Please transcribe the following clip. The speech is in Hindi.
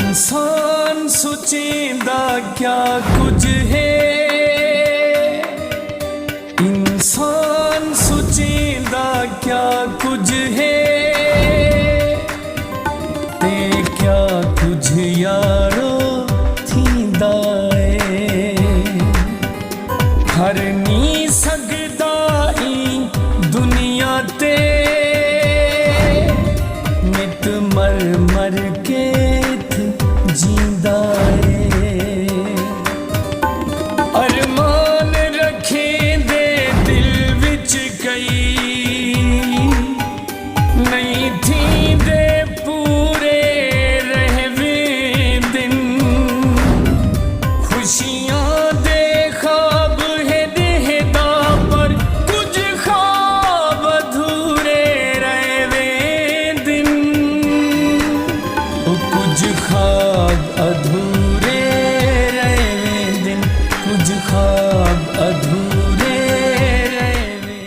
इंसान सोचेंदा क्या कुछ है, इंसान सोचेंदा क्या कुछ है, ते क्या कुछ यारो थींदा है। हर नी सकदा ई दुनिया ते नित मर मर के जींदा है। अरमान रखे दे दिल विच कई नहीं थी दे पूरे रहवे दिन। खुशियां दे ख्वाब है देहदा पर कुछ ख्वाब अधूरे रहवे दिन। कुछ ख्वाब